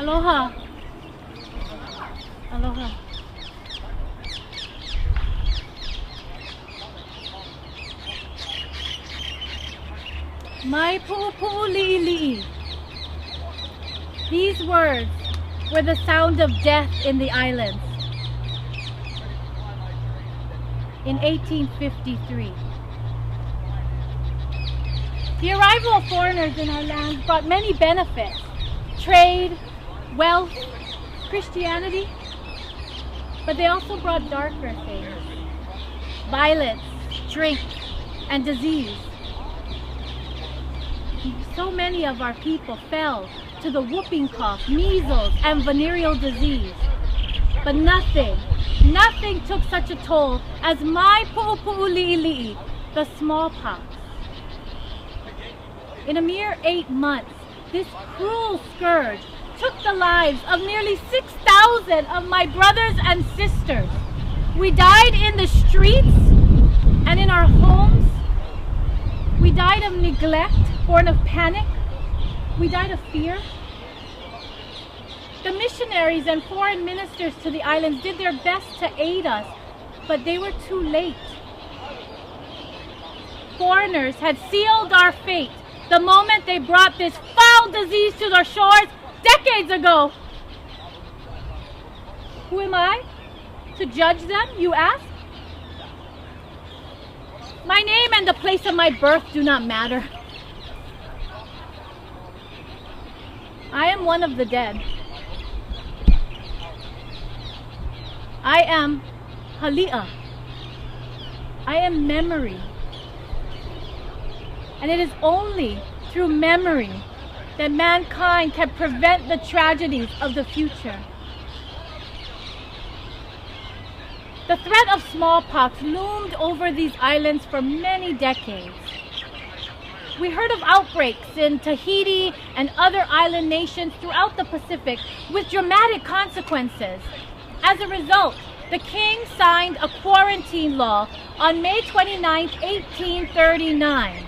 Aloha. Aloha. My Pupu li'i. These words were the sound of death in the islands in 1853. The arrival of foreigners in our lands brought many benefits: trade, wealth, Christianity, but they also brought darker things: violence, drink, and disease. So many of our people fell to the whooping cough, measles, and venereal disease. But nothing took such a toll as my pu'upu'uli'ili'i, the smallpox. In a mere 8 months, this cruel scourge took the lives of nearly 6,000 of my brothers and sisters. We died in the streets and in our homes. We died of neglect, born of panic. We died of fear. The missionaries and foreign ministers to the islands did their best to aid us, but they were too late. Foreigners had sealed our fate the moment they brought this foul disease to their shores decades ago. Who am I to judge them, you ask? My name and the place of my birth do not matter. I am one of the dead. I am Hali'a. I am memory. And it is only through memory that mankind can prevent the tragedies of the future. The threat of smallpox loomed over these islands for many decades. We heard of outbreaks in Tahiti and other island nations throughout the Pacific with dramatic consequences. As a result, the king signed a quarantine law on May 29, 1839,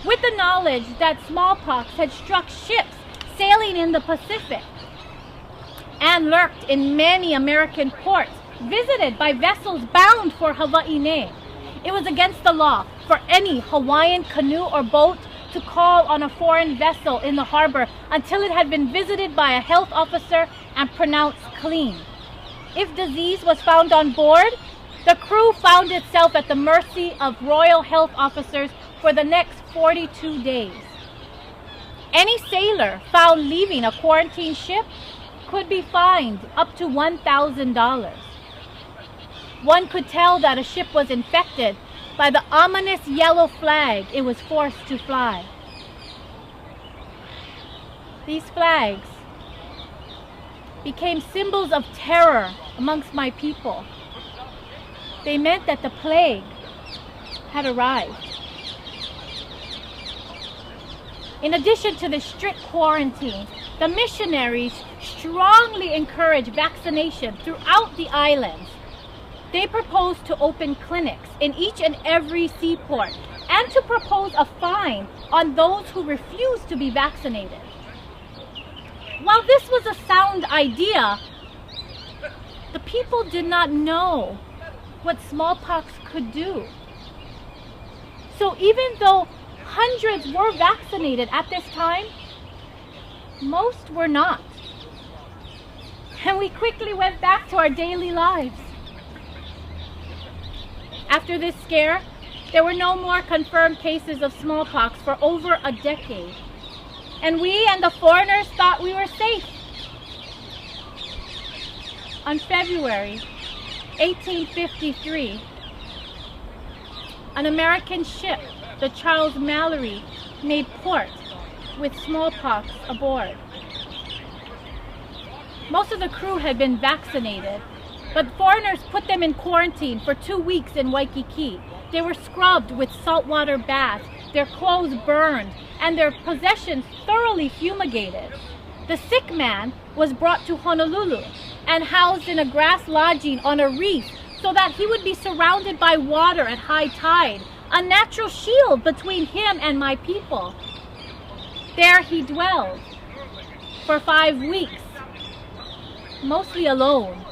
with the knowledge that smallpox had struck ships sailing in the Pacific and lurked in many American ports, visited by vessels bound for Hawaii. It was against the law for any Hawaiian canoe or boat to call on a foreign vessel in the harbor until it had been visited by a health officer and pronounced clean. If disease was found on board, the crew found itself at the mercy of royal health officers for the next 42 days. Any sailor found leaving a quarantine ship could be fined up to $1,000. One could tell that a ship was infected by the ominous yellow flag it was forced to fly. These flags became symbols of terror amongst my people. They meant that the plague had arrived. In addition to the strict quarantine, the missionaries strongly encouraged vaccination throughout the islands. They proposed to open clinics in each and every seaport and to propose a fine on those who refused to be vaccinated. While this was a sound idea, the people did not know what smallpox could do. So even though hundreds were vaccinated at this time, most were not. And we quickly went back to our daily lives. After this scare, there were no more confirmed cases of smallpox for over a decade. And we and the foreigners thought we were safe. On February 1853, an American ship, the Charles Mallory, made port with smallpox aboard. Most of the crew had been vaccinated, but foreigners put them in quarantine for 2 weeks in Waikiki. They were scrubbed with saltwater baths, their clothes burned, and their possessions thoroughly fumigated. The sick man was brought to Honolulu and housed in a grass lodging on a reef so that he would be surrounded by water at high tide, a natural shield between him and my people. There he dwelled for 5 weeks mostly alone,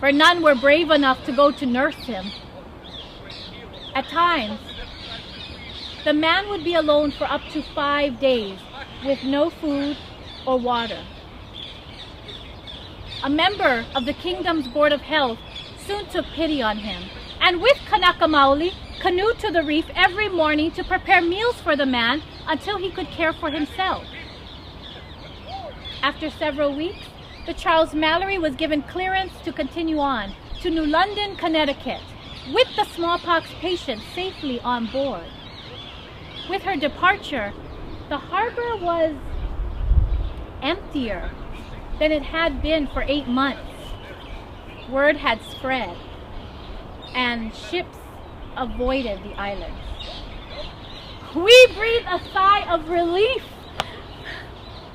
for none were brave enough to go to nurse him. At times, the man would be alone for up to 5 days with no food or water. A member of the kingdom's Board of Health soon took pity on him, and with Kanaka Maoli, canoed to the reef every morning to prepare meals for the man until he could care for himself. After several weeks, the Charles Mallory was given clearance to continue on to New London, Connecticut, with the smallpox patient safely on board. With her departure, the harbor was emptier than it had been for 8 months. Word had spread, and ships avoided the islands. We breathed a sigh of relief.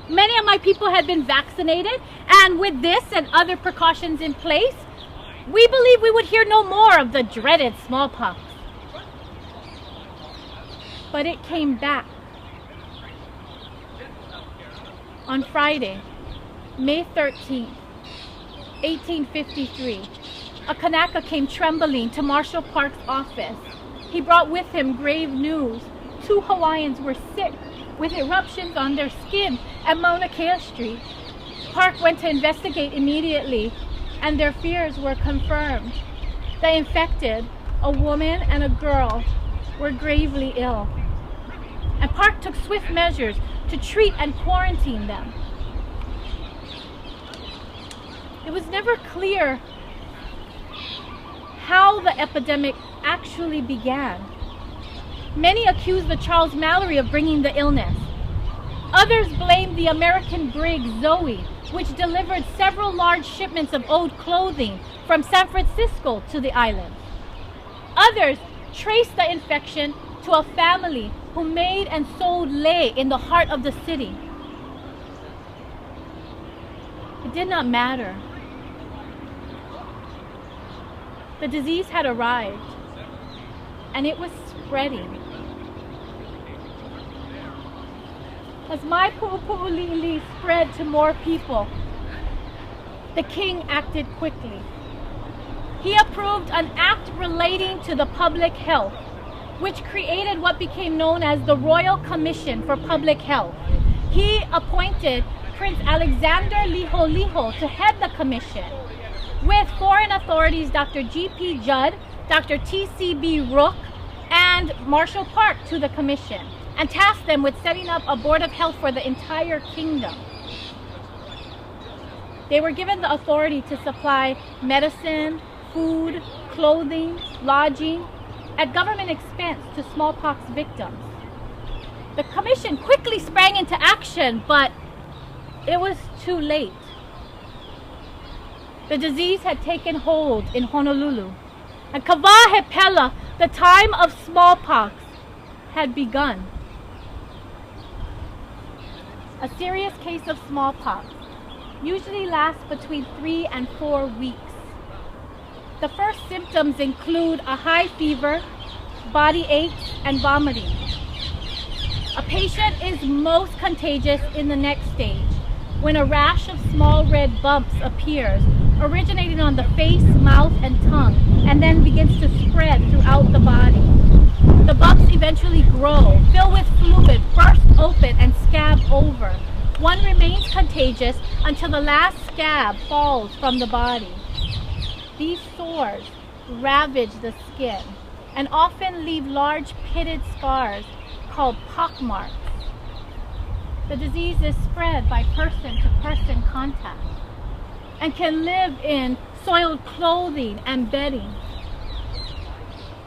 Many of my people had been vaccinated, and with this and other precautions in place, we believed we would hear no more of the dreaded smallpox. But it came back. On Friday, May 13th, 1853, a Kanaka came trembling to Marshall Park's office. He brought with him grave news. 2 Hawaiians were sick with eruptions on their skin at Mauna Kea Street. Park went to investigate immediately, and their fears were confirmed. The infected, a woman and a girl, were gravely ill, and Park took swift measures to treat and quarantine them. It was never clear how the epidemic actually began. Many accused the Charles Mallory of bringing the illness. Others blamed the American brig Zoe, which delivered several large shipments of old clothing from San Francisco to the island. Others traced the infection to a family who made and sold lei in the heart of the city. It did not matter. The disease had arrived, and it was spreading. As my Pupu spread to more people, the king acted quickly. He approved an act relating to the public health, which created what became known as the Royal Commission for Public Health. He appointed Prince Alexander Liholiho to head the commission, with foreign authorities Dr. G.P. Judd, Dr. T.C.B. Rook, and Marshall Park to the commission, and tasked them with setting up a board of health for the entire kingdom. They were given the authority to supply medicine, food, clothing, lodging, at government expense to smallpox victims. The commission quickly sprang into action, but it was too late. The disease had taken hold in Honolulu, and Kawahepela, the time of smallpox, had begun. A serious case of smallpox usually lasts between 3 and 4 weeks. The first symptoms include a high fever, body aches, and vomiting. A patient is most contagious in the next stage, when a rash of small red bumps appears, originating on the face, mouth, and tongue, and then begins to spread throughout the body. The bumps eventually grow, fill with fluid, burst open, and scab over. One remains contagious until the last scab falls from the body. These sores ravage the skin and often leave large pitted scars called pockmarks. The disease is spread by person-to-person contact and can live in soiled clothing and bedding.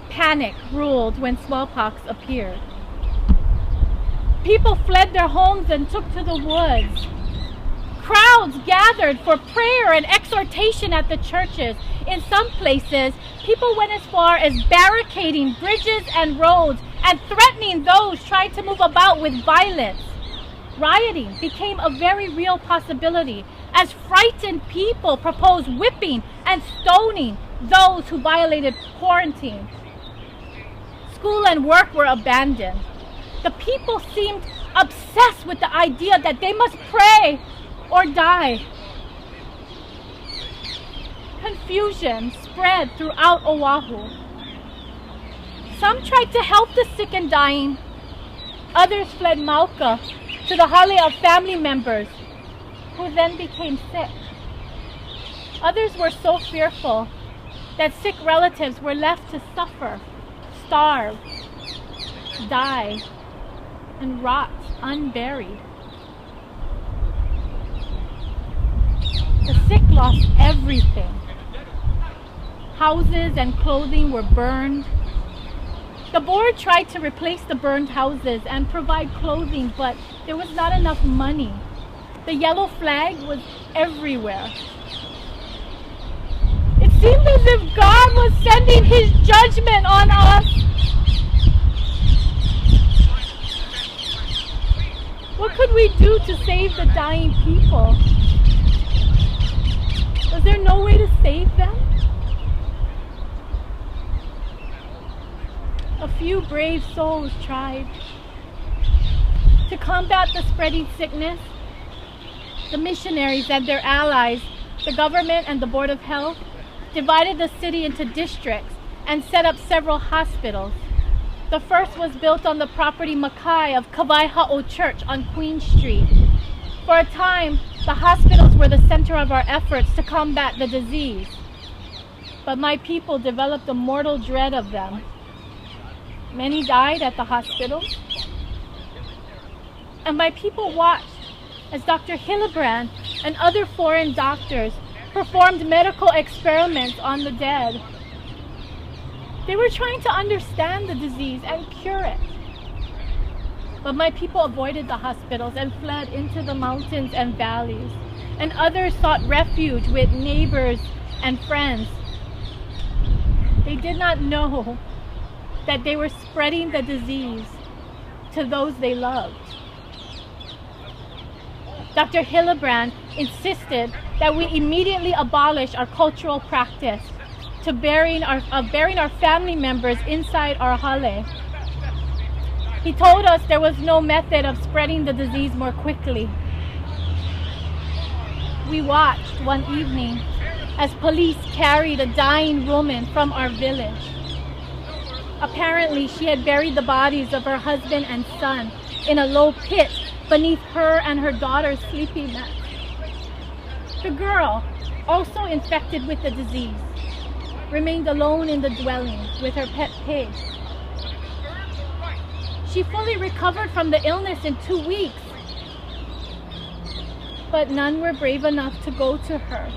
Panic ruled when smallpox appeared. People fled their homes and took to the woods. Crowds gathered for prayer and exhortation at the churches. In some places, people went as far as barricading bridges and roads and threatening those trying to move about with violence. Rioting became a very real possibility as frightened people proposed whipping and stoning those who violated quarantine. School and work were abandoned. The people seemed obsessed with the idea that they must pray or die. confusion spread throughout Oahu. Some tried to help the sick and dying. Others fled Mauka to the Hali'a of family members, who then became sick. Others were so fearful that sick relatives were left to suffer, starve, die, and rot unburied. The sick lost everything. Houses and clothing were burned. The board tried to replace the burned houses and provide clothing, but there was not enough money. The yellow flag was everywhere. It seemed as if God was sending His judgment on us. What could we do to save the dying people? Was there no way to save them? A few brave souls tried. To combat the spreading sickness, the missionaries and their allies, the government and the Board of Health, divided the city into districts and set up several hospitals. The first was built on the property Makai of Kawaihaʻo Church on Queen Street. For a time, the hospitals were the center of our efforts to combat the disease. But my people developed a mortal dread of them. Many died at the hospital. And my people watched as Dr. Hillebrand and other foreign doctors performed medical experiments on the dead. They were trying to understand the disease and cure it. But my people avoided the hospitals and fled into the mountains and valleys. And others sought refuge with neighbors and friends. They did not know that they were spreading the disease to those they loved. Dr. Hillebrand insisted that we immediately abolish our cultural practice of burying our family members inside our hale. He told us there was no method of spreading the disease more quickly. We watched one evening as police carried a dying woman from our village. Apparently, she had buried the bodies of her husband and son in a low pit beneath her and her daughter's sleeping mat. The girl, also infected with the disease, remained alone in the dwelling with her pet pig. She fully recovered from the illness in 2 weeks, but none were brave enough to go to her.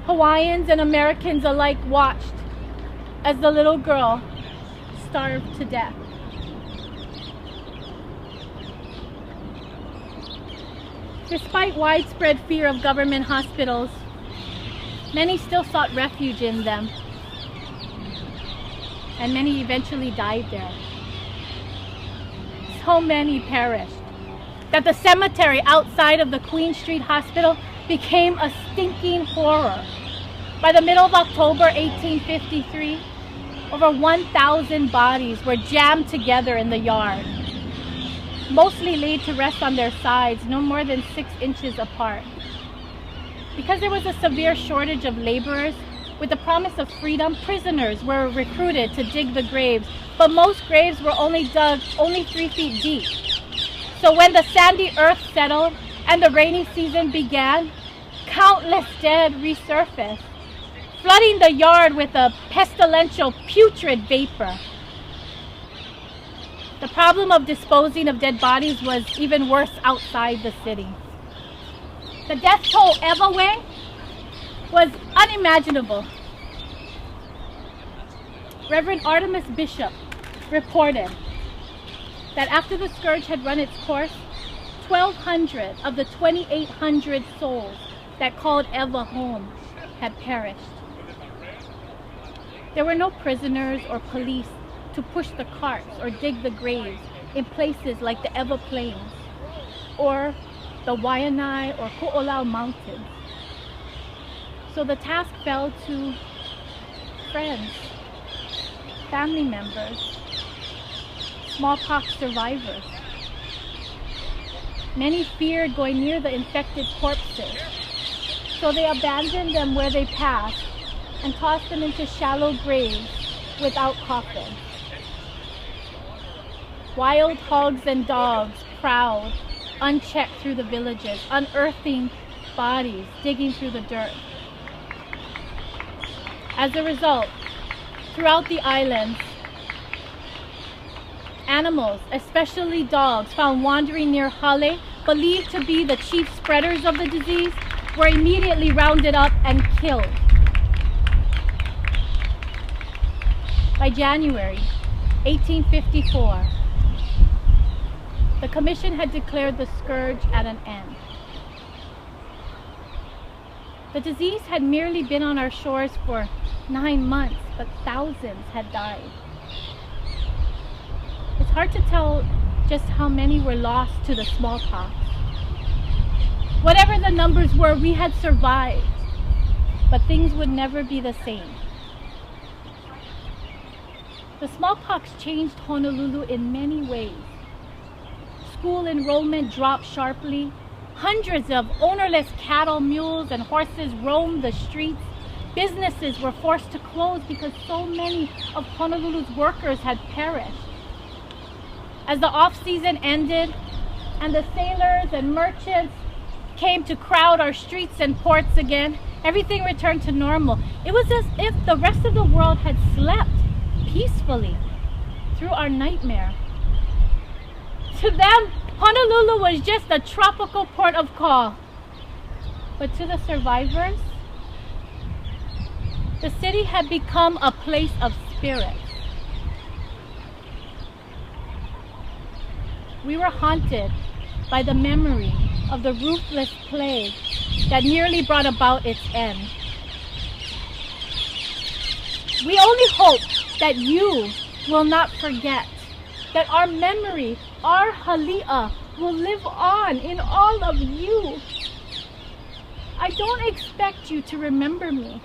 Hawaiians and Americans alike watched as the little girl starved to death. Despite widespread fear of government hospitals, many still sought refuge in them, and many eventually died there. So many perished that the cemetery outside of the Queen Street Hospital became a stinking horror. By the middle of October 1853, over 1,000 bodies were jammed together in the yard, mostly laid to rest on their sides, no more than 6 inches apart. Because there was a severe shortage of laborers, with the promise of freedom, prisoners were recruited to dig the graves, but most graves were only dug 3 feet deep. So when the sandy earth settled and the rainy season began, countless dead resurfaced, flooding the yard with a pestilential, putrid vapor. The problem of disposing of dead bodies was even worse outside the city. The death toll everywhere was unimaginable. Reverend Artemis Bishop reported that after the scourge had run its course, 1,200 of the 2,800 souls that called Eva home had perished. There were no prisoners or police to push the carts or dig the graves in places like the Eva Plains or the Waianae or Ko'olau Mountains. So the task fell to friends, family members, smallpox survivors. Many feared going near the infected corpses, So they abandoned them where they passed and tossed them into shallow graves without coffins. Wild hogs and dogs prowled unchecked through the villages, unearthing bodies, digging through the dirt. As a result, throughout the islands, animals, especially dogs, found wandering near Hali'a, believed to be the chief spreaders of the disease, were immediately rounded up and killed. By January 1854, the commission had declared the scourge at an end. The disease had merely been on our shores for 9 months, but thousands had died. It's hard to tell just how many were lost to the smallpox. Whatever the numbers were, we had survived, but things would never be the same. The smallpox changed Honolulu in many ways. School enrollment dropped sharply. Hundreds of ownerless cattle, mules, and horses roamed the streets. Businesses were forced to close because so many of Honolulu's workers had perished. As the off-season ended and the sailors and merchants came to crowd our streets and ports again, everything returned to normal. It was as if the rest of the world had slept peacefully through our nightmare. To them, Honolulu was just a tropical port of call. But to the survivors, the city had become a place of spirit. We were haunted by the memory of the ruthless plague that nearly brought about its end. We only hope that you will not forget, that our memory, our Hali'a, will live on in all of you. I don't expect you to remember me,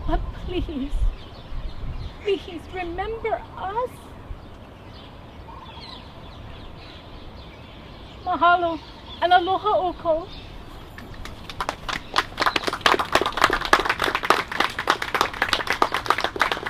but please, please remember us. Mahalo and aloha oko.